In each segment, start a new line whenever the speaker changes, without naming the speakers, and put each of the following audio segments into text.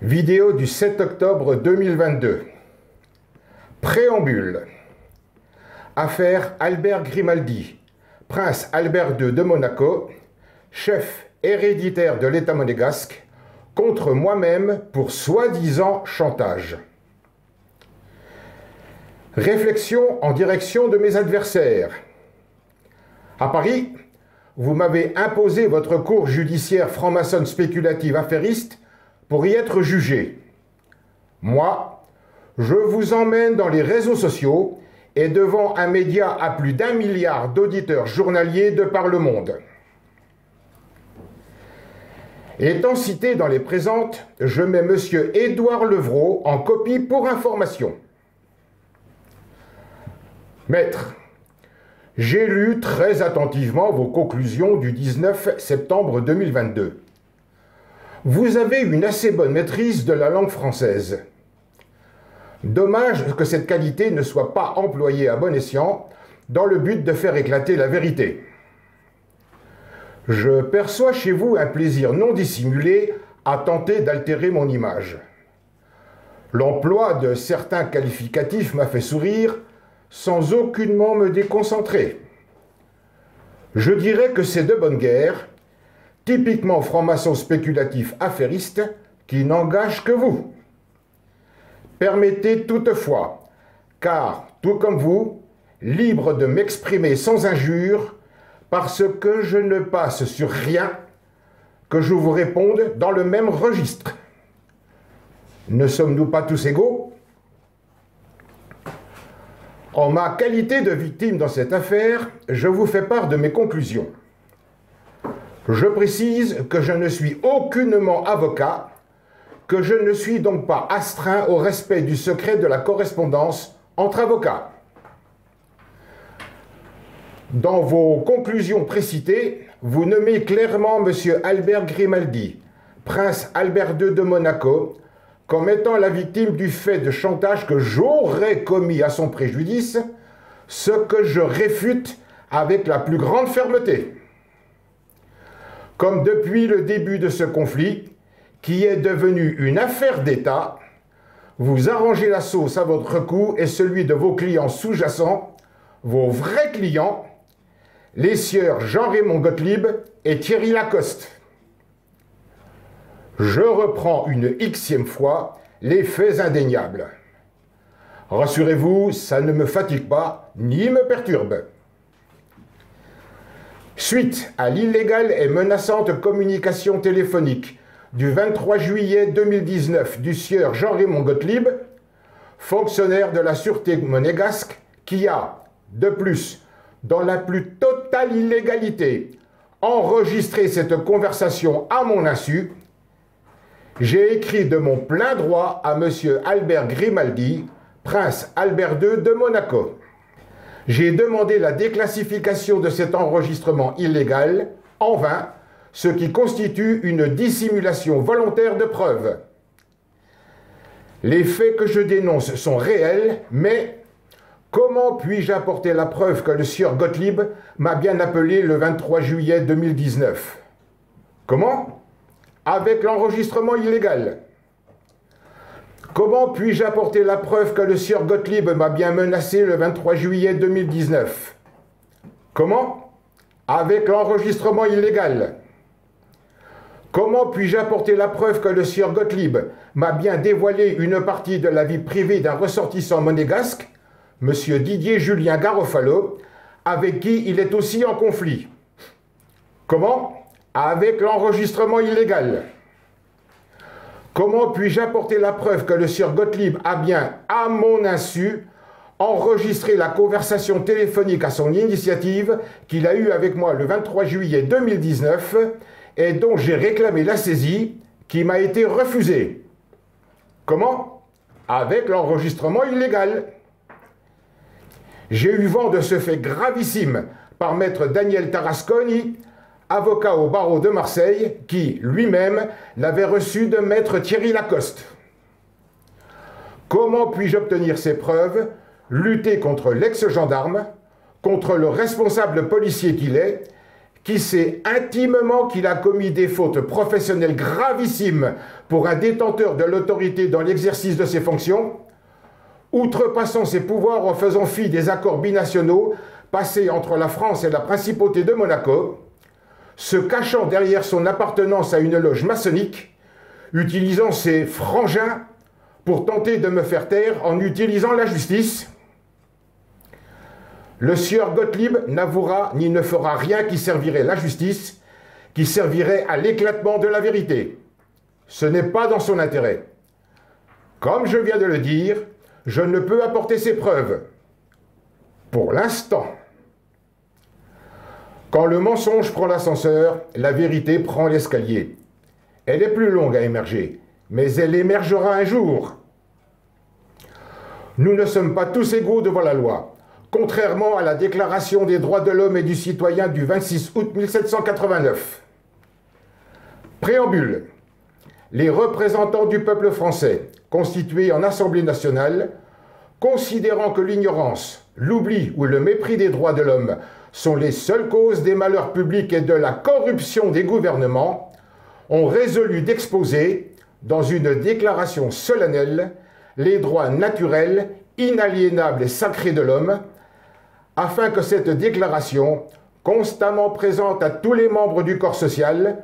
Vidéo du 7 octobre 2022. Préambule. Affaire Albert Grimaldi, prince Albert II de Monaco, chef héréditaire de l'État monégasque, contre moi-même pour soi-disant chantage. Réflexion en direction de mes adversaires. À Paris, vous m'avez imposé votre cour judiciaire franc-maçonne spéculative affairiste pour y être jugé. Moi, je vous emmène dans les réseaux sociaux et devant un média à plus d'1 milliard d'auditeurs journaliers de par le monde. Étant cité dans les présentes, je mets M. Édouard Levrault en copie pour information. Maître, j'ai lu très attentivement vos conclusions du 19 septembre 2022. Vous avez une assez bonne maîtrise de la langue française. Dommage que cette qualité ne soit pas employée à bon escient dans le but de faire éclater la vérité. Je perçois chez vous un plaisir non dissimulé à tenter d'altérer mon image. L'emploi de certains qualificatifs m'a fait sourire sans aucunement me déconcentrer. Je dirais que c'est de bonne guerre, typiquement franc-maçon spéculatif affairiste, qui n'engage que vous. Permettez toutefois, car, tout comme vous, libre de m'exprimer sans injure, parce que je ne passe sur rien, que je vous réponde dans le même registre. Ne sommes-nous pas tous égaux? En ma qualité de victime dans cette affaire, je vous fais part de mes conclusions. Je précise que je ne suis aucunement avocat, que je ne suis donc pas astreint au respect du secret de la correspondance entre avocats. Dans vos conclusions précitées, vous nommez clairement M. Albert Grimaldi, prince Albert II de Monaco, comme étant la victime du fait de chantage que j'aurais commis à son préjudice, ce que je réfute avec la plus grande fermeté. Comme depuis le début de ce conflit, qui est devenu une affaire d'État, vous arrangez la sauce à votre cou et celui de vos clients sous-jacents, vos vrais clients, les sieurs Jean-Raymond Gottlieb et Thierry Lacoste. Je reprends une xème fois les faits indéniables. Rassurez-vous, ça ne me fatigue pas ni me perturbe. Suite à l'illégale et menaçante communication téléphonique du 23 juillet 2019 du sieur Jean-Raymond Gottlieb, fonctionnaire de la Sûreté monégasque, qui a, de plus, dans la plus totale illégalité, enregistré cette conversation à mon insu, j'ai écrit de mon plein droit à M. Albert Grimaldi, prince Albert II de Monaco. J'ai demandé la déclassification de cet enregistrement illégal, en vain, ce qui constitue une dissimulation volontaire de preuves. Les faits que je dénonce sont réels, mais comment puis-je apporter la preuve que le sieur Gottlieb m'a bien appelé le 23 juillet 2019? Comment? Avec l'enregistrement illégal. Comment puis-je apporter la preuve que le sieur Gottlieb m'a bien menacé le 23 juillet 2019? Comment? Avec l'enregistrement illégal. Comment puis-je apporter la preuve que le sieur Gottlieb m'a bien dévoilé une partie de la vie privée d'un ressortissant monégasque, M. Didier Julien Garofalo, avec qui il est aussi en conflit? Comment? Avec l'enregistrement illégal. Comment puis-je apporter la preuve que le sieur Gottlieb a bien, à mon insu, enregistré la conversation téléphonique à son initiative qu'il a eue avec moi le 23 juillet 2019 et dont j'ai réclamé la saisie qui m'a été refusée? Comment? Avec l'enregistrement illégal. J'ai eu vent de ce fait gravissime par maître Daniel Tarasconi, avocat au barreau de Marseille, qui, lui-même, l'avait reçu de maître Thierry Lacoste. Comment puis-je obtenir ces preuves, lutter contre l'ex-gendarme, contre le responsable policier qu'il est, qui sait intimement qu'il a commis des fautes professionnelles gravissimes pour un détenteur de l'autorité dans l'exercice de ses fonctions, outrepassant ses pouvoirs en faisant fi des accords binationaux passés entre la France et la principauté de Monaco, se cachant derrière son appartenance à une loge maçonnique, utilisant ses frangins pour tenter de me faire taire en utilisant la justice. Le sieur Gottlieb n'avouera ni ne fera rien qui servirait la justice, qui servirait à l'éclatement de la vérité. Ce n'est pas dans son intérêt. Comme je viens de le dire, je ne peux apporter ces preuves. Pour l'instant. Quand le mensonge prend l'ascenseur, la vérité prend l'escalier. Elle est plus longue à émerger, mais elle émergera un jour. Nous ne sommes pas tous égaux devant la loi, contrairement à la Déclaration des droits de l'homme et du citoyen du 26 août 1789. Préambule. Les représentants du peuple français, constitués en Assemblée nationale, considérant que l'ignorance, l'oubli ou le mépris des droits de l'homme sont les seules causes des malheurs publics et de la corruption des gouvernements, ont résolu d'exposer, dans une déclaration solennelle, les droits naturels, inaliénables et sacrés de l'homme, afin que cette déclaration, constamment présente à tous les membres du corps social,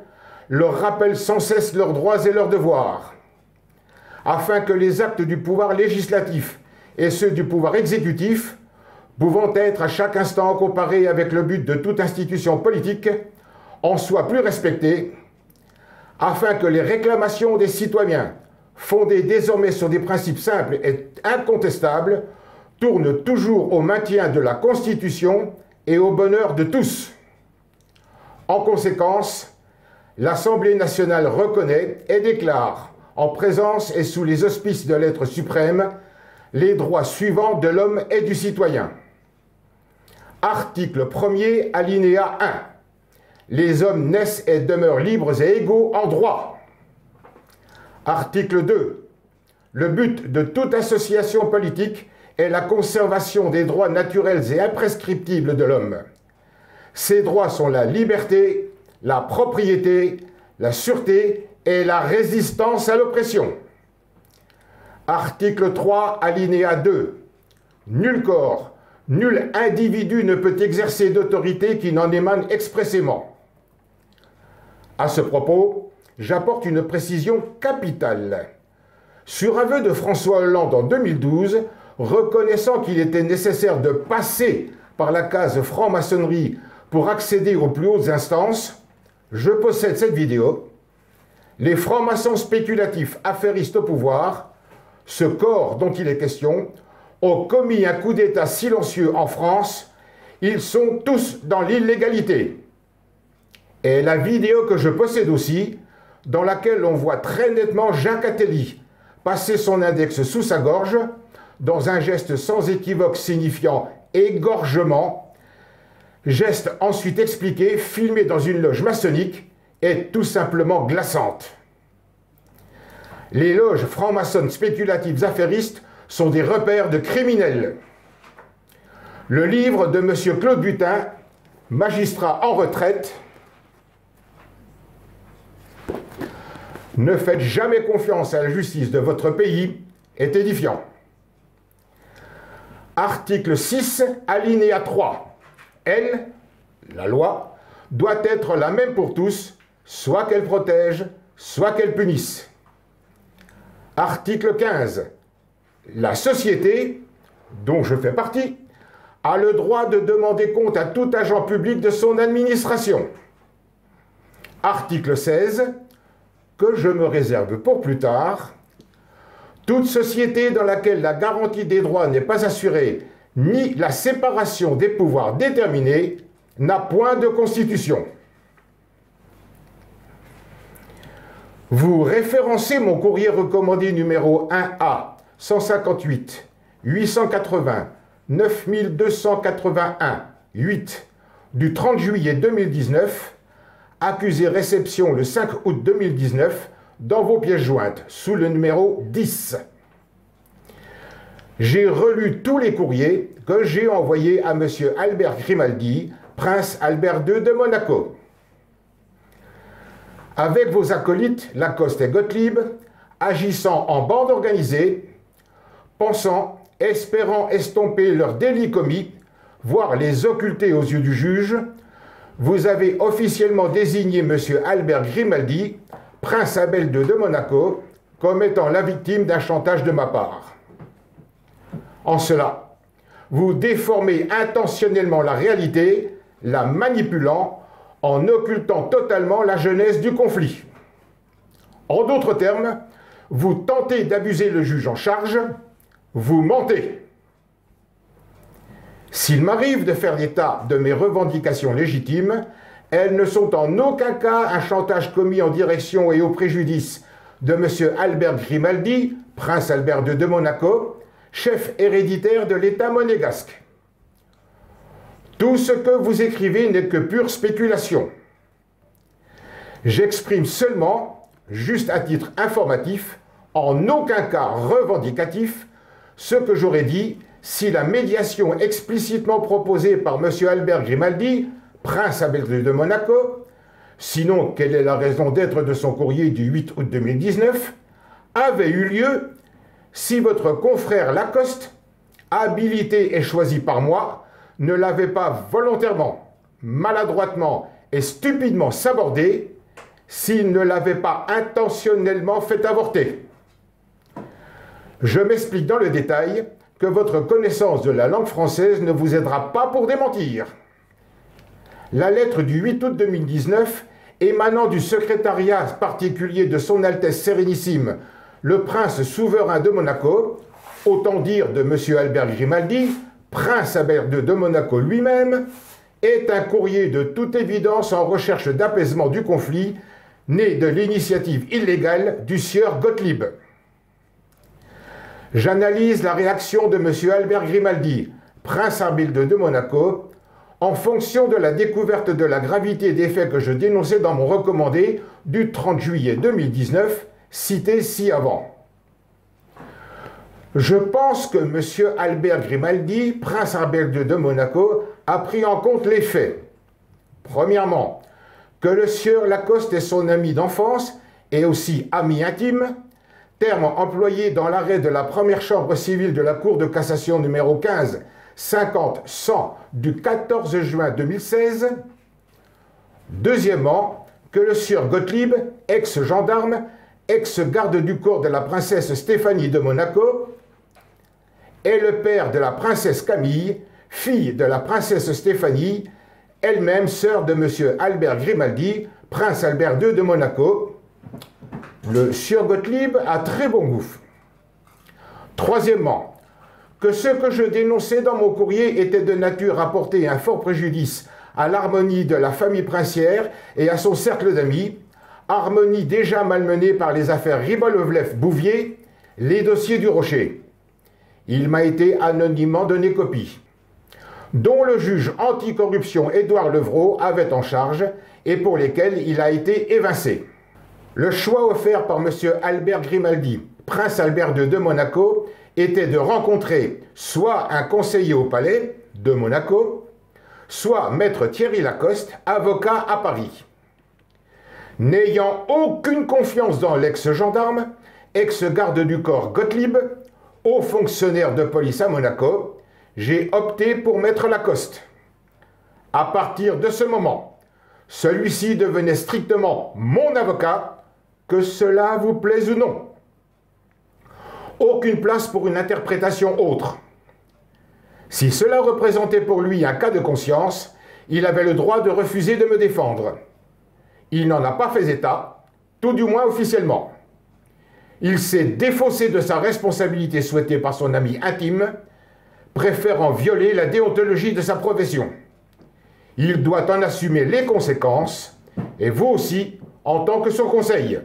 leur rappelle sans cesse leurs droits et leurs devoirs, afin que les actes du pouvoir législatif et ceux du pouvoir exécutif, pouvant être à chaque instant comparés avec le but de toute institution politique, en soient plus respectés, afin que les réclamations des citoyens, fondées désormais sur des principes simples et incontestables, tournent toujours au maintien de la Constitution et au bonheur de tous. En conséquence, l'Assemblée nationale reconnaît et déclare, en présence et sous les auspices de l'être suprême, les droits suivants de l'homme et du citoyen. Article 1er, alinéa 1. Les hommes naissent et demeurent libres et égaux en droit. Article 2. Le but de toute association politique est la conservation des droits naturels et imprescriptibles de l'homme. Ces droits sont la liberté, la propriété, la sûreté et la résistance à l'oppression. Article 3, alinéa 2. Nul corps, nul individu ne peut exercer d'autorité qui n'en émane expressément. À ce propos, j'apporte une précision capitale. Sur aveu de François Hollande en 2012, reconnaissant qu'il était nécessaire de passer par la case franc-maçonnerie pour accéder aux plus hautes instances, je possède cette vidéo. Les francs-maçons spéculatifs affairistes au pouvoir, ce corps dont il est question, ont commis un coup d'État silencieux en France. Ils sont tous dans l'illégalité. Et la vidéo que je possède aussi, dans laquelle on voit très nettement Jacques Attali passer son index sous sa gorge, dans un geste sans équivoque signifiant égorgement, geste ensuite expliqué, filmé dans une loge maçonnique, est tout simplement glaçante. Les loges franc-maçonnes spéculatives affairistes sont des repères de criminels. Le livre de M. Claude Butin, magistrat en retraite, « Ne faites jamais confiance à la justice de votre pays » est édifiant. Article 6, alinéa 3. Elle, la loi, doit être la même pour tous, soit qu'elle protège, soit qu'elle punisse. Article 15. La société, dont je fais partie, a le droit de demander compte à tout agent public de son administration. Article 16. Que je me réserve pour plus tard. Toute société dans laquelle la garantie des droits n'est pas assurée, ni la séparation des pouvoirs déterminée, n'a point de constitution. Vous référencez mon courrier recommandé numéro 1A 158 880 9281 8 du 30 juillet 2019, accusé réception le 5 août 2019, dans vos pièces jointes, sous le numéro 10. J'ai relu tous les courriers que j'ai envoyés à M. Albert Grimaldi, prince Albert II de Monaco. Avec vos acolytes, Lacoste et Gottlieb, agissant en bande organisée, pensant, espérant estomper leurs délits commis, voire les occulter aux yeux du juge, vous avez officiellement désigné M. Albert Grimaldi, prince Albert II de Monaco, comme étant la victime d'un chantage de ma part. En cela, vous déformez intentionnellement la réalité, la manipulant, en occultant totalement la genèse du conflit. En d'autres termes, vous tentez d'abuser le juge en charge, vous mentez. S'il m'arrive de faire état de mes revendications légitimes, elles ne sont en aucun cas un chantage commis en direction et au préjudice de M. Albert Grimaldi, prince Albert II de Monaco, chef héréditaire de l'État monégasque. Tout ce que vous écrivez n'est que pure spéculation. J'exprime seulement, juste à titre informatif, en aucun cas revendicatif, ce que j'aurais dit si la médiation explicitement proposée par M. Albert Grimaldi, prince Albert II de Monaco, sinon quelle est la raison d'être de son courrier du 8 août 2019, avait eu lieu si votre confrère Lacoste, habilité et choisi par moi, ne l'avait pas volontairement, maladroitement et stupidement sabordé, s'il ne l'avait pas intentionnellement fait avorter. Je m'explique dans le détail que votre connaissance de la langue française ne vous aidera pas pour démentir. La lettre du 8 août 2019, émanant du secrétariat particulier de Son Altesse Sérénissime, le prince souverain de Monaco, autant dire de M. Albert Grimaldi, prince Albert II de Monaco lui-même, est un courrier de toute évidence en recherche d'apaisement du conflit, né de l'initiative illégale du sieur Gottlieb. J'analyse la réaction de M. Albert Grimaldi, prince Albert II de Monaco, en fonction de la découverte de la gravité des faits que je dénonçais dans mon recommandé du 30 juillet 2019, cité ci-avant. Je pense que M. Albert Grimaldi, prince Albert II de Monaco, a pris en compte les faits. Premièrement, que le sieur Lacoste est son ami d'enfance et aussi ami intime, terme employé dans l'arrêt de la première chambre civile de la Cour de cassation numéro 15 50-100 du 14 juin 2016. Deuxièmement, que le sieur Gottlieb, ex-gendarme, ex-garde du corps de la princesse Stéphanie de Monaco, est le père de la princesse Camille, fille de la princesse Stéphanie, elle-même sœur de M. Albert Grimaldi, prince Albert II de Monaco. Le sieur Gottlieb a très bon goût. Troisièmement, que ce que je dénonçais dans mon courrier était de nature à porter un fort préjudice à l'harmonie de la famille princière et à son cercle d'amis, harmonie déjà malmenée par les affaires Ribolovlev-Bouvier, les dossiers du Rocher. Il m'a été anonymement donné copie, dont le juge anticorruption Édouard Levrault avait en charge et pour lesquels il a été évincé. Le choix offert par M. Albert Grimaldi, prince Albert II de Monaco, était de rencontrer soit un conseiller au palais de Monaco, soit maître Thierry Lacoste, avocat à Paris. N'ayant aucune confiance dans l'ex-gendarme, ex-garde du corps Gottlieb, haut fonctionnaire de police à Monaco, j'ai opté pour maître Lacoste. À partir de ce moment, celui-ci devenait strictement mon avocat, que cela vous plaise ou non. Aucune place pour une interprétation autre. Si cela représentait pour lui un cas de conscience, il avait le droit de refuser de me défendre. Il n'en a pas fait état, tout du moins officiellement. Il s'est défaussé de sa responsabilité souhaitée par son ami intime, préférant violer la déontologie de sa profession. Il doit en assumer les conséquences, et vous aussi, en tant que son conseil.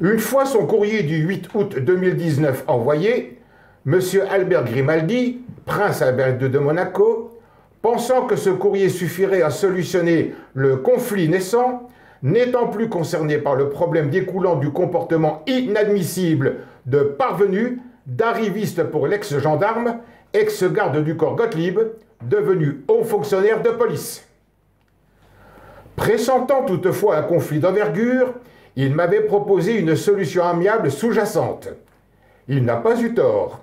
Une fois son courrier du 8 août 2019 envoyé, M. Albert Grimaldi, prince Albert II de Monaco, pensant que ce courrier suffirait à solutionner le conflit naissant, n'étant plus concerné par le problème découlant du comportement inadmissible de parvenus, d'arrivistes pour l'ex-gendarme, ex-garde du corps Gottlieb, devenu haut fonctionnaire de police. Pressentant toutefois un conflit d'envergure, il m'avait proposé une solution amiable sous-jacente. Il n'a pas eu tort.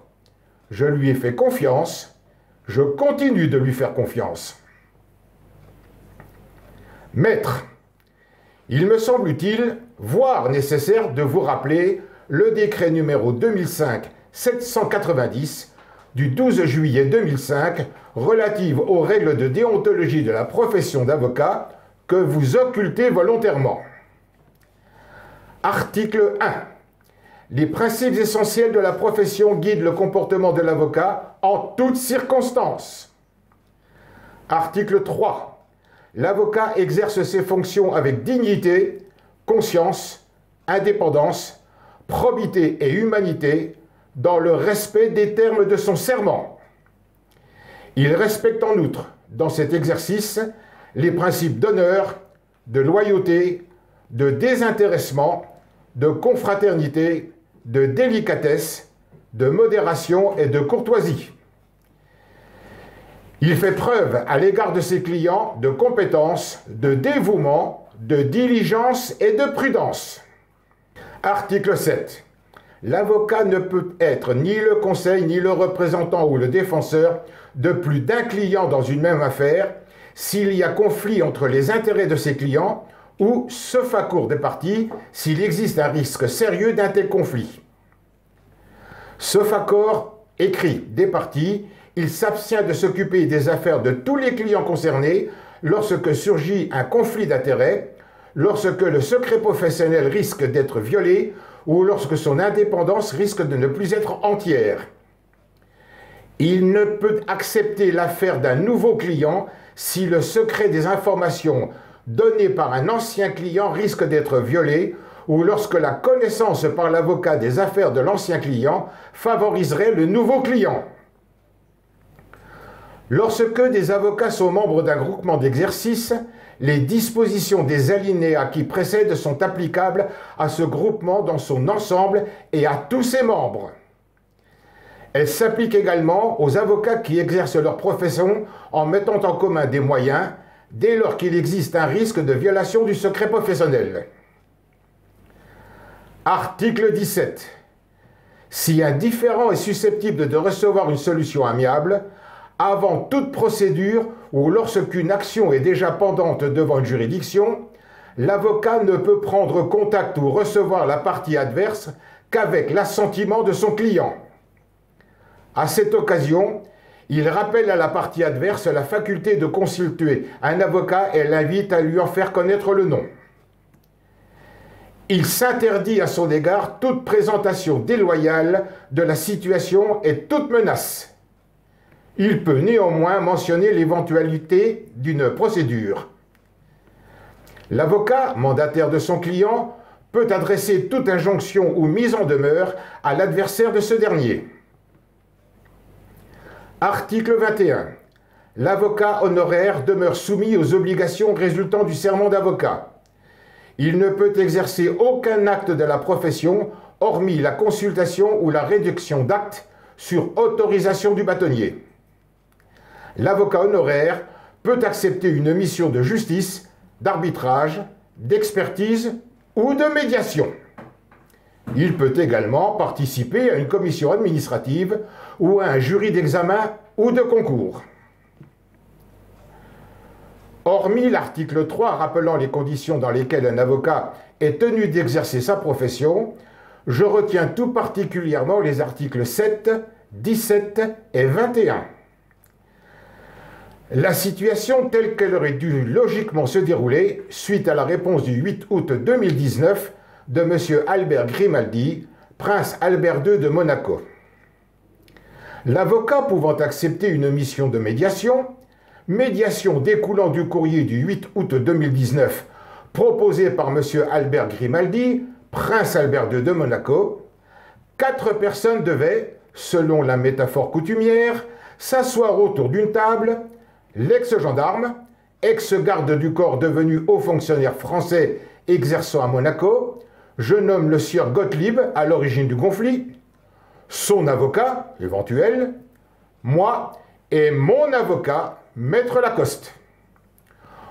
Je lui ai fait confiance. Je continue de lui faire confiance. Maître, il me semble utile, voire nécessaire, de vous rappeler le décret numéro 2005-790 du 12 juillet 2005 relative aux règles de déontologie de la profession d'avocat que vous occultez volontairement. Article 1. Les principes essentiels de la profession guident le comportement de l'avocat en toutes circonstances. Article 3. L'avocat exerce ses fonctions avec dignité, conscience, indépendance, probité et humanité dans le respect des termes de son serment. Il respecte en outre, dans cet exercice, les principes d'honneur, de loyauté, de désintéressement, de confraternité, de délicatesse, de modération et de courtoisie. Il fait preuve à l'égard de ses clients de compétence, de dévouement, de diligence et de prudence. Article 7. L'avocat ne peut être ni le conseil, ni le représentant ou le défenseur de plus d'un client dans une même affaire s'il y a conflit entre les intérêts de ses clients ou, sauf accord des parties, s'il existe un risque sérieux d'un tel conflit. Sauf accord écrit des parties, il s'abstient de s'occuper des affaires de tous les clients concernés lorsque surgit un conflit d'intérêts, lorsque le secret professionnel risque d'être violé ou lorsque son indépendance risque de ne plus être entière. Il ne peut accepter l'affaire d'un nouveau client si le secret des informations données par un ancien client risque d'être violé ou lorsque la connaissance par l'avocat des affaires de l'ancien client favoriserait le nouveau client. Lorsque des avocats sont membres d'un groupement d'exercice, les dispositions des alinéas qui précèdent sont applicables à ce groupement dans son ensemble et à tous ses membres. Elles s'appliquent également aux avocats qui exercent leur profession en mettant en commun des moyens dès lors qu'il existe un risque de violation du secret professionnel. Article 17. Si un différend est susceptible de recevoir une solution amiable, avant toute procédure ou lorsqu'une action est déjà pendante devant une juridiction, l'avocat ne peut prendre contact ou recevoir la partie adverse qu'avec l'assentiment de son client. À cette occasion, il rappelle à la partie adverse la faculté de consulter un avocat et l'invite à lui en faire connaître le nom. Il s'interdit à son égard toute présentation déloyale de la situation et toute menace. Il peut néanmoins mentionner l'éventualité d'une procédure. L'avocat, mandataire de son client, peut adresser toute injonction ou mise en demeure à l'adversaire de ce dernier. Article 21. L'avocat honoraire demeure soumis aux obligations résultant du serment d'avocat. Il ne peut exercer aucun acte de la profession, hormis la consultation ou la réduction d'actes sur autorisation du bâtonnier. L'avocat honoraire peut accepter une mission de justice, d'arbitrage, d'expertise ou de médiation. Il peut également participer à une commission administrative ou à un jury d'examen ou de concours. Hormis l'article 3 rappelant les conditions dans lesquelles un avocat est tenu d'exercer sa profession, je retiens tout particulièrement les articles 7, 17 et 21. La situation telle qu'elle aurait dû logiquement se dérouler suite à la réponse du 8 août 2019 de M. Albert Grimaldi, prince Albert II de Monaco. L'avocat pouvant accepter une mission de médiation découlant du courrier du 8 août 2019 proposé par M. Albert Grimaldi, prince Albert II de Monaco, 4 personnes devaient, selon la métaphore coutumière, s'asseoir autour d'une table, l'ex-gendarme, ex-garde du corps devenu haut fonctionnaire français exerçant à Monaco, je nomme le sieur Gottlieb à l'origine du conflit, son avocat éventuel, moi et mon avocat, Maître Lacoste.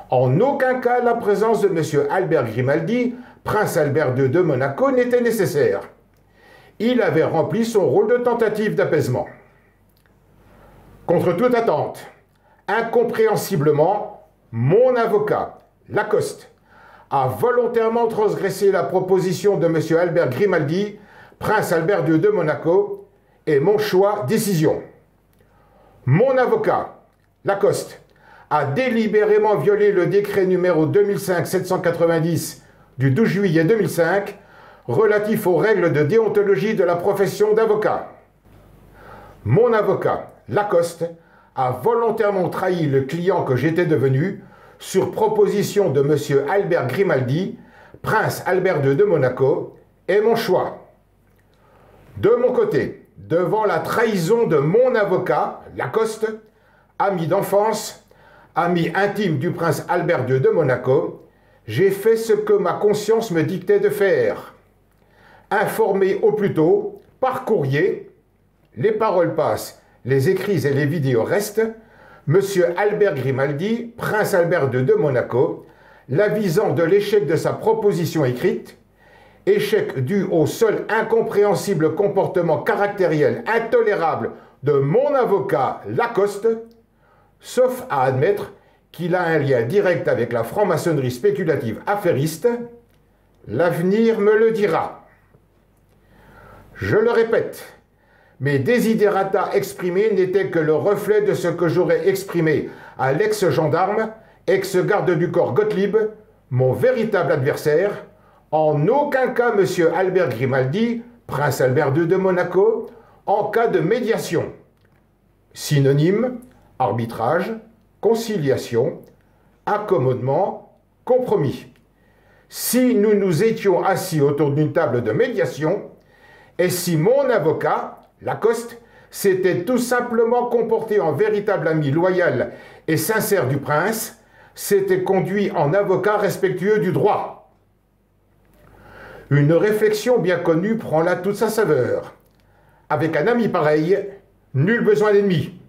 En aucun cas, la présence de M. Albert Grimaldi, prince Albert II de Monaco, n'était nécessaire. Il avait rempli son rôle de tentative d'apaisement. Contre toute attente, incompréhensiblement, mon avocat, Lacoste, a volontairement transgressé la proposition de M. Albert Grimaldi, prince Albert II de Monaco, et mon choix, décision. Mon avocat, Lacoste, a délibérément violé le décret numéro 2005-790 du 12 juillet 2005 relatif aux règles de déontologie de la profession d'avocat. Mon avocat, Lacoste, a volontairement trahi le client que j'étais devenu sur proposition de M. Albert Grimaldi, prince Albert II de Monaco, et mon choix. De mon côté, devant la trahison de mon avocat, Lacoste, ami d'enfance, ami intime du prince Albert II de Monaco, j'ai fait ce que ma conscience me dictait de faire. Informer au plus tôt, par courrier, les paroles passent, les écrits et les vidéos restent, M. Albert Grimaldi, prince Albert II de Monaco, l'avisant de l'échec de sa proposition écrite, échec dû au seul incompréhensible comportement caractériel intolérable de mon avocat Lacoste, sauf à admettre qu'il a un lien direct avec la franc-maçonnerie spéculative affairiste, l'avenir me le dira. Je le répète, mes desiderata exprimés n'étaient que le reflet de ce que j'aurais exprimé à l'ex-gendarme, ex-garde du corps Gottlieb, mon véritable adversaire, en aucun cas M. Albert Grimaldi, prince Albert II de Monaco, en cas de médiation. Synonyme, arbitrage, conciliation, accommodement, compromis. Si nous nous étions assis autour d'une table de médiation, et si mon avocat, Lacoste, s'était tout simplement comporté en véritable ami loyal et sincère du prince, s'était conduit en avocat respectueux du droit. Une réflexion bien connue prend là toute sa saveur. Avec un ami pareil, nul besoin d'ennemi.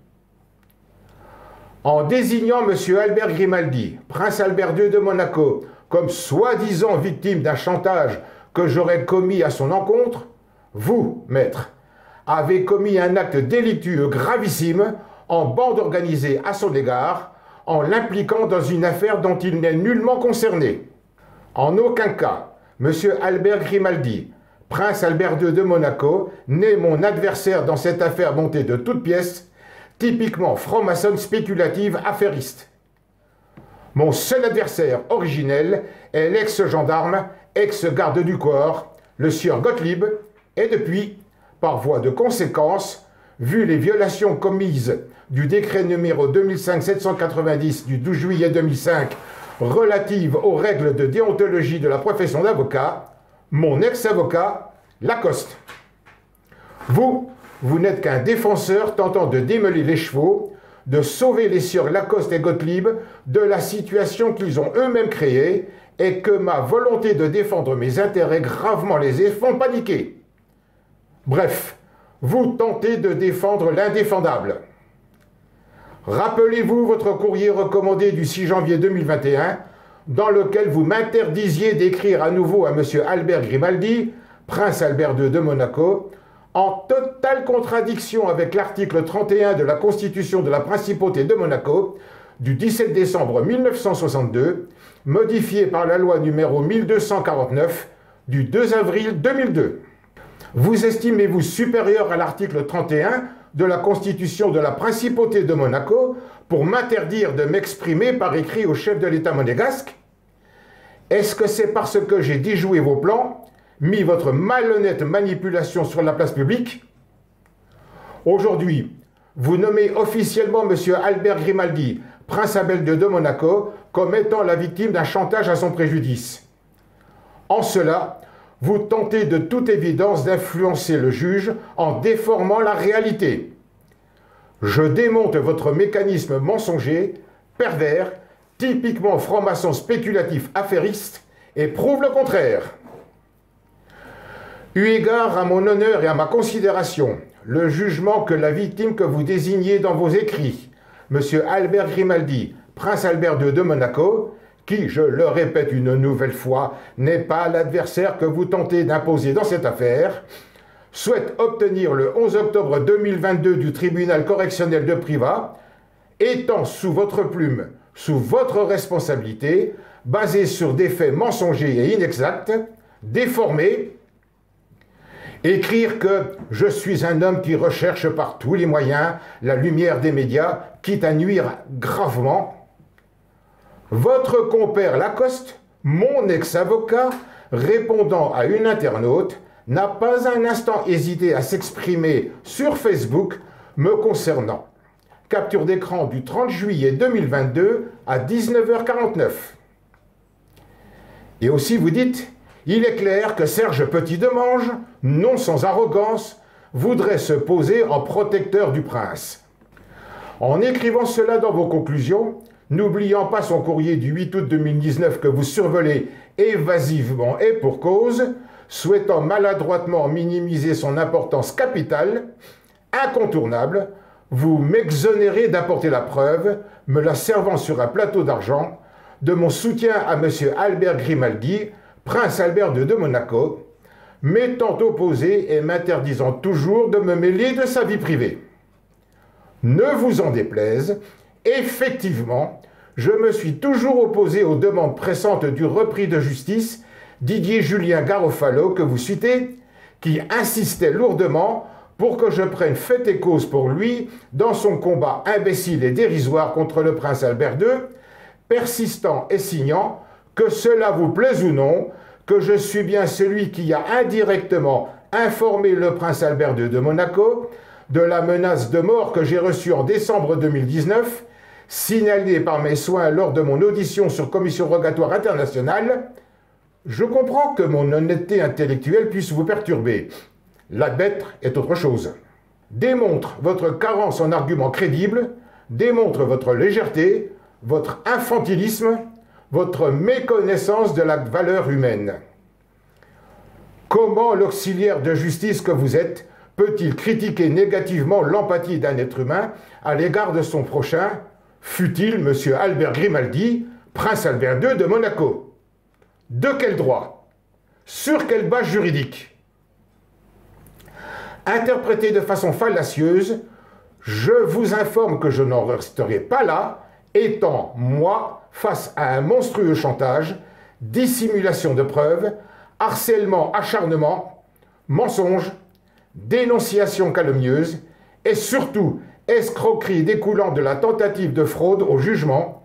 En désignant M. Albert Grimaldi, prince Albert II de Monaco, comme soi-disant victime d'un chantage que j'aurais commis à son encontre, vous, maître, avez commis un acte délictueux gravissime en bande organisée à son égard, en l'impliquant dans une affaire dont il n'est nullement concerné. En aucun cas, M. Albert Grimaldi, prince Albert II de Monaco, n'est mon adversaire dans cette affaire montée de toutes pièces, typiquement franc-maçonne spéculative affairiste. Mon seul adversaire originel est l'ex-gendarme, ex-garde du corps, le sieur Gottlieb, et depuis, par voie de conséquence, vu les violations commises du décret numéro 2005-790 du 12 juillet 2005 relative aux règles de déontologie de la profession d'avocat, mon ex-avocat, Lacoste. Vous n'êtes qu'un défenseur tentant de démêler les chevaux, de sauver les sieurs Lacoste et Gottlieb de la situation qu'ils ont eux-mêmes créée et que ma volonté de défendre mes intérêts gravement lésés font paniquer. Bref, vous tentez de défendre l'indéfendable. Rappelez-vous votre courrier recommandé du 6 janvier 2021, dans lequel vous m'interdisiez d'écrire à nouveau à M. Albert Grimaldi, prince Albert II de Monaco, en totale contradiction avec l'article 31 de la Constitution de la Principauté de Monaco du 17 décembre 1962, modifié par la loi numéro 1249 du 2 avril 2002. Vous estimez-vous supérieur à l'article 31 de la Constitution de la Principauté de Monaco pour m'interdire de m'exprimer par écrit au chef de l'État monégasque? Est-ce que c'est parce que j'ai déjoué vos plans, mis votre malhonnête manipulation sur la place publique? Aujourd'hui, vous nommez officiellement M. Albert Grimaldi, prince Albert II de Monaco, comme étant la victime d'un chantage à son préjudice. En cela, vous tentez de toute évidence d'influencer le juge en déformant la réalité. Je démonte votre mécanisme mensonger, pervers, typiquement franc-maçon spéculatif affairiste, et prouve le contraire. Eu égard à mon honneur et à ma considération, le jugement que la victime que vous désignez dans vos écrits, M. Albert Grimaldi, prince Albert II de Monaco, qui, je le répète une nouvelle fois, n'est pas l'adversaire que vous tentez d'imposer dans cette affaire, souhaite obtenir le 11 octobre 2022 du tribunal correctionnel de Privas, étant sous votre plume, sous votre responsabilité, basé sur des faits mensongers et inexacts, déformés, écrire que je suis un homme qui recherche par tous les moyens la lumière des médias, quitte à nuire gravement. Votre compère Lacoste, mon ex-avocat, répondant à une internaute, n'a pas un instant hésité à s'exprimer sur Facebook me concernant. Capture d'écran du 30 juillet 2022 à 19h49. Et aussi vous dites, il est clair que Serge Petit-Demange, non sans arrogance, voudrait se poser en protecteur du prince. En écrivant cela dans vos conclusions, n'oubliant pas son courrier du 8 août 2019 que vous survolez évasivement et pour cause, souhaitant maladroitement minimiser son importance capitale, incontournable, vous m'exonérez d'apporter la preuve, me la servant sur un plateau d'argent, de mon soutien à M. Albert Grimaldi, prince Albert II de Monaco, m'étant opposé et m'interdisant toujours de me mêler de sa vie privée. Ne vous en déplaise, effectivement, je me suis toujours opposé aux demandes pressantes du repris de justice Didier Julien Garofalo que vous citez, qui insistait lourdement pour que je prenne fait et cause pour lui dans son combat imbécile et dérisoire contre le prince Albert II, persistant et signant, que cela vous plaise ou non, que je suis bien celui qui a indirectement informé le prince Albert II de Monaco de la menace de mort que j'ai reçue en décembre 2019, signalée par mes soins lors de mon audition sur Commission rogatoire internationale. Je comprends que mon honnêteté intellectuelle puisse vous perturber. L'admettre est autre chose. Démontre votre carence en arguments crédibles, démontre votre légèreté, votre infantilisme, votre méconnaissance de la valeur humaine. Comment l'auxiliaire de justice que vous êtes peut-il critiquer négativement l'empathie d'un être humain à l'égard de son prochain, fût-il M. Albert Grimaldi, prince Albert II de Monaco? De quel droit? Sur quelle base juridique? Interprété de façon fallacieuse, je vous informe que je n'en resterai pas là, étant, moi, face à un monstrueux chantage, dissimulation de preuves, harcèlement, acharnement, mensonge, dénonciation calomnieuse et surtout escroquerie découlant de la tentative de fraude au jugement,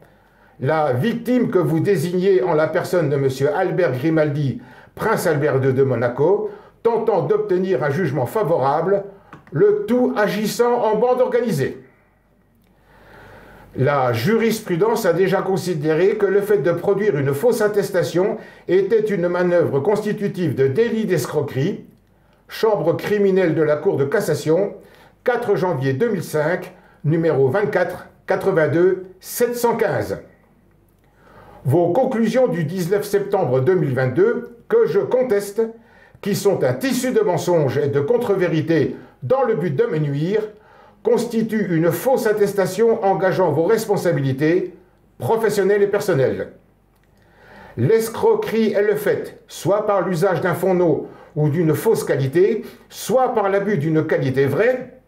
la victime que vous désignez en la personne de M. Albert Grimaldi, prince Albert II de Monaco, tentant d'obtenir un jugement favorable, le tout agissant en bande organisée. La jurisprudence a déjà considéré que le fait de produire une fausse attestation était une manœuvre constitutive de délit d'escroquerie, chambre criminelle de la Cour de cassation, 4 janvier 2005, numéro 24 82 715. Vos conclusions du 19 septembre 2022, que je conteste, qui sont un tissu de mensonges et de contre-vérités dans le but de me nuire, constituent une fausse attestation engageant vos responsabilités professionnelles et personnelles. L'escroquerie est le fait, soit par l'usage d'un faux nom ou d'une fausse qualité, soit par l'abus d'une qualité vraie,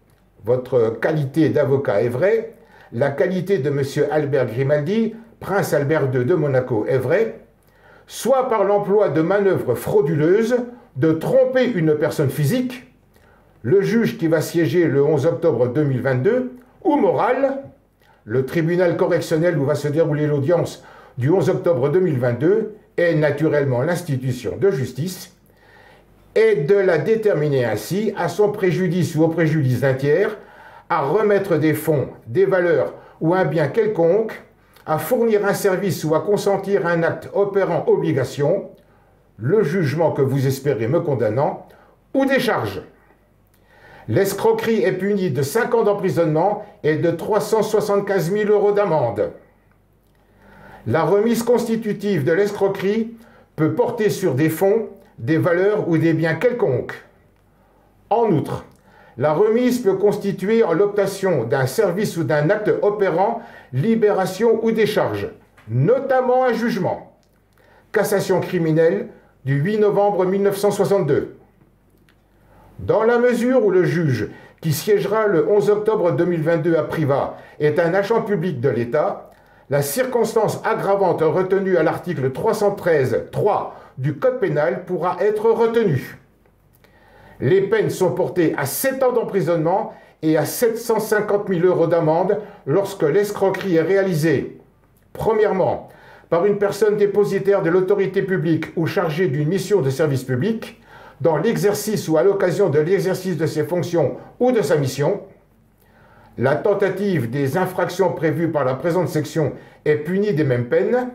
votre qualité d'avocat est vraie, la qualité de M. Albert Grimaldi, prince Albert II de Monaco est vraie, soit par l'emploi de manœuvres frauduleuses, de tromper une personne physique, le juge qui va siéger le 11 octobre 2022, ou morale, le tribunal correctionnel où va se dérouler l'audience du 11 octobre 2022 est naturellement l'institution de justice, et de la déterminer ainsi, à son préjudice ou au préjudice d'un tiers, à remettre des fonds, des valeurs ou un bien quelconque, à fournir un service ou à consentir un acte opérant obligation, le jugement que vous espérez me condamnant, ou des charges. L'escroquerie est punie de 5 ans d'emprisonnement et de 375 000 € d'amende. La remise constitutive de l'escroquerie peut porter sur des fonds, des valeurs ou des biens quelconques. En outre, La remise peut constituer en l'obtention d'un service ou d'un acte opérant libération ou décharge, notamment un jugement. Cassation criminelle du 8 novembre 1962. Dans la mesure où le juge, qui siégera le 11 octobre 2022 à Privas, est un agent public de l'État, la circonstance aggravante retenue à l'article 313.3 du Code pénal pourra être retenue. Les peines sont portées à 7 ans d'emprisonnement et à 750 000 € d'amende lorsque l'escroquerie est réalisée, premièrement, par une personne dépositaire de l'autorité publique ou chargée d'une mission de service public, dans l'exercice ou à l'occasion de l'exercice de ses fonctions ou de sa mission. La tentative des infractions prévues par la présente section est punie des mêmes peines.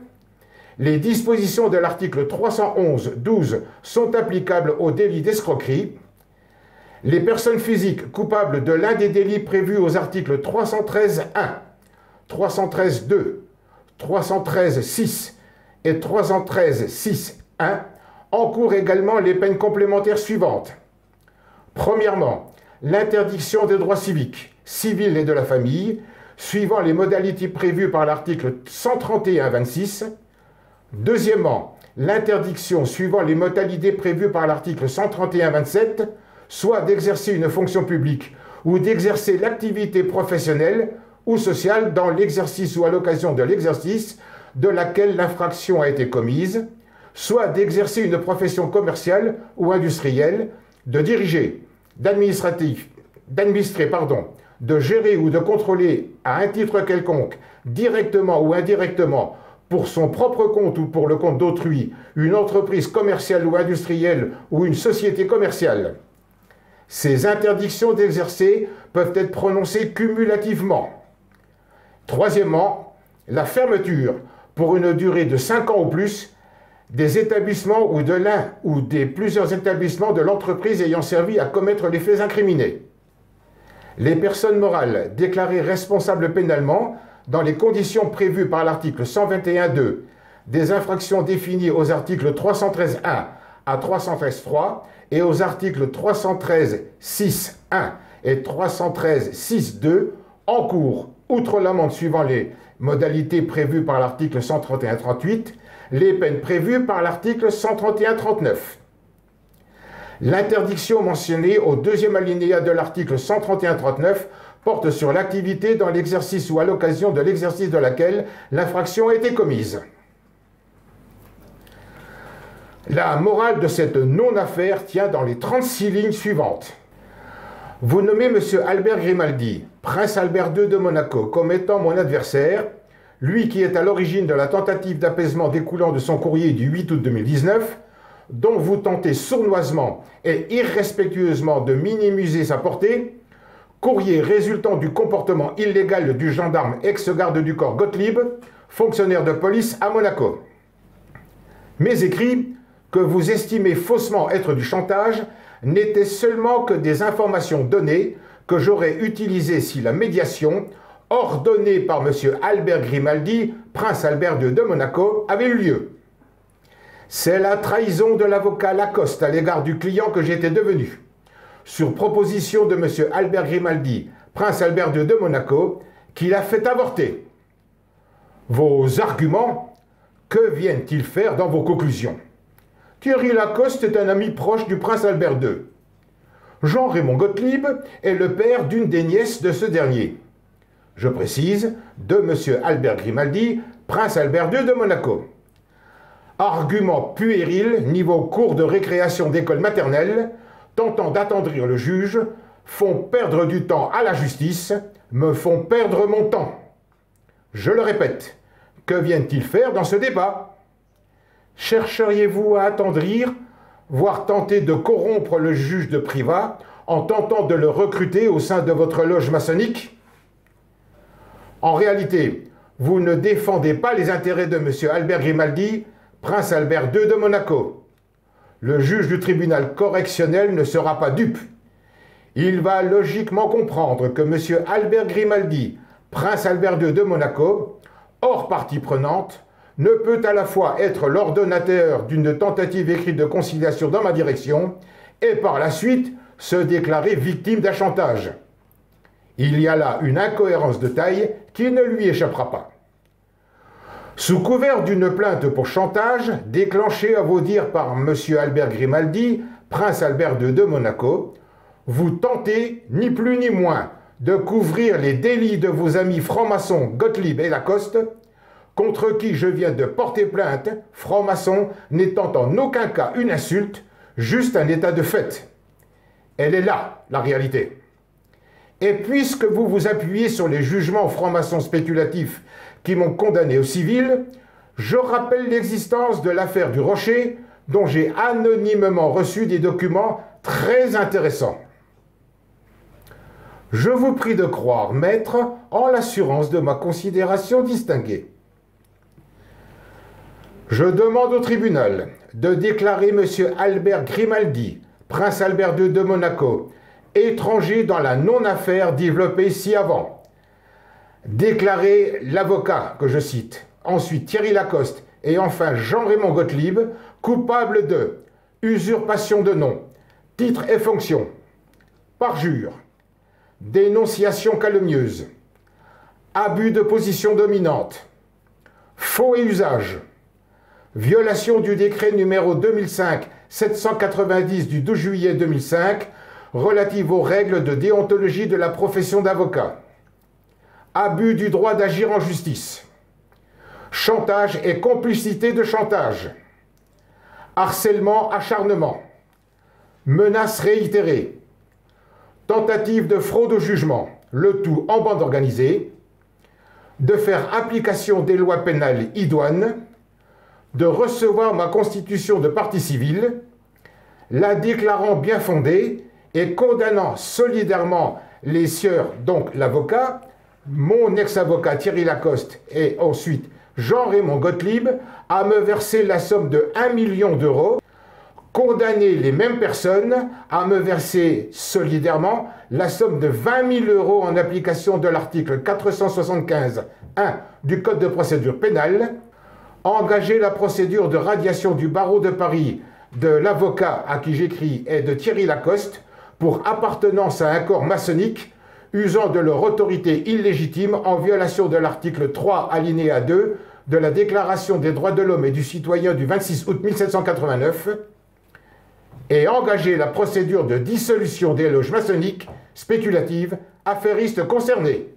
Les dispositions de l'article 311.12 sont applicables au délit d'escroquerie. Les personnes physiques coupables de l'un des délits prévus aux articles 313.1, 313.2, 313.6 et 313.6.1 encourent également les peines complémentaires suivantes. Premièrement, l'interdiction des droits civiques, civils et de la famille, suivant les modalités prévues par l'article 131.26. Deuxièmement, l'interdiction suivant les modalités prévues par l'article 131.27, soit d'exercer une fonction publique ou d'exercer l'activité professionnelle ou sociale dans l'exercice ou à l'occasion de l'exercice de laquelle l'infraction a été commise, soit d'exercer une profession commerciale ou industrielle, de diriger, d'administrer, de gérer ou de contrôler à un titre quelconque, directement ou indirectement, pour son propre compte ou pour le compte d'autrui, une entreprise commerciale ou industrielle ou une société commerciale. Ces interdictions d'exercer peuvent être prononcées cumulativement. Troisièmement, la fermeture, pour une durée de 5 ans ou plus, des établissements ou de l'un ou des plusieurs établissements de l'entreprise ayant servi à commettre les faits incriminés. Les personnes morales déclarées responsables pénalement, dans les conditions prévues par l'article 121.2 des infractions définies aux articles 313.1 à 313.3 et aux articles 313.6.1 et 313.6.2, encourent, outre l'amende suivant les modalités prévues par l'article 131.38, les peines prévues par l'article 131.39. L'interdiction mentionnée au deuxième alinéa de l'article 131.39 porte sur l'activité dans l'exercice ou à l'occasion de l'exercice de laquelle l'infraction a été commise. La morale de cette non-affaire tient dans les 36 lignes suivantes. Vous nommez M. Albert Grimaldi, prince Albert II de Monaco, comme étant mon adversaire, lui qui est à l'origine de la tentative d'apaisement découlant de son courrier du 8 août 2019, dont vous tentez sournoisement et irrespectueusement de minimiser sa portée, courrier résultant du comportement illégal du gendarme ex-garde du corps Gottlieb, fonctionnaire de police à Monaco. Mes écrits, que vous estimez faussement être du chantage, n'étaient seulement que des informations données que j'aurais utilisées si la médiation, ordonnée par M. Albert Grimaldi, prince Albert II de Monaco, avait eu lieu. C'est la trahison de l'avocat Lacoste à l'égard du client que j'étais devenu, sur proposition de M. Albert Grimaldi, prince Albert II de Monaco, qui l'a fait avorter. Vos arguments, que viennent-ils faire dans vos conclusions? Thierry Lacoste est un ami proche du prince Albert II. Jean-Raymond Gottlieb est le père d'une des nièces de ce dernier. Je précise, de M. Albert Grimaldi, prince Albert II de Monaco. Argument puéril, niveau cours de récréation d'école maternelle, tentant d'attendrir le juge, font perdre du temps à la justice, me font perdre mon temps. Je le répète, que viennent-ils faire dans ce débat? Chercheriez-vous à attendrir, voire tenter de corrompre le juge de Privas en tentant de le recruter au sein de votre loge maçonnique? En réalité, vous ne défendez pas les intérêts de M. Albert Grimaldi, prince Albert II de Monaco. Le juge du tribunal correctionnel ne sera pas dupe. Il va logiquement comprendre que M. Albert Grimaldi, prince Albert II de Monaco, hors partie prenante, ne peut à la fois être l'ordonnateur d'une tentative écrite de conciliation dans ma direction et par la suite se déclarer victime d'un chantage. Il y a là une incohérence de taille qui ne lui échappera pas. Sous couvert d'une plainte pour chantage, déclenchée à vos dires par M. Albert Grimaldi, prince Albert II de Monaco, vous tentez, ni plus ni moins, de couvrir les délits de vos amis francs-maçons Gottlieb et Lacoste, contre qui je viens de porter plainte, franc-maçon n'étant en aucun cas une insulte, juste un état de fait. Elle est là, la réalité. Et puisque vous vous appuyez sur les jugements francs-maçons spéculatifs qui m'ont condamné au civil, je rappelle l'existence de l'affaire du Rocher, dont j'ai anonymement reçu des documents très intéressants. Je vous prie de croire, maître, en l'assurance de ma considération distinguée. Je demande au tribunal de déclarer M. Albert Grimaldi, prince Albert II de Monaco, étranger dans la non-affaire développée ci-avant. Déclarer l'avocat, que je cite, ensuite Thierry Lacoste et enfin Jean-Raymond Gottlieb, coupable de usurpation de nom, titre et fonction, parjure, dénonciation calomnieuse, abus de position dominante, faux et usage, violation du décret numéro 2005-790 du 12 juillet 2005 relative aux règles de déontologie de la profession d'avocat, abus du droit d'agir en justice, chantage et complicité de chantage, harcèlement, acharnement, menaces réitérées, tentative de fraude au jugement, le tout en bande organisée, de faire application des lois pénales idoines, de recevoir ma constitution de partie civile, la déclarant bien fondée et condamnant solidairement les sieurs, donc l'avocat, mon ex-avocat Thierry Lacoste et ensuite Jean-Raymond Gottlieb, à me verser la somme de 1 million d'euros, condamner les mêmes personnes à me verser solidairement la somme de 20 000 euros en application de l'article 475-1 du Code de procédure pénale, engager la procédure de radiation du barreau de Paris de l'avocat à qui j'écris et de Thierry Lacoste pour appartenance à un corps maçonnique usant de leur autorité illégitime en violation de l'article 3 alinéa 2 de la Déclaration des droits de l'homme et du citoyen du 26 août 1789 et engager la procédure de dissolution des loges maçonniques spéculatives affairistes concernées.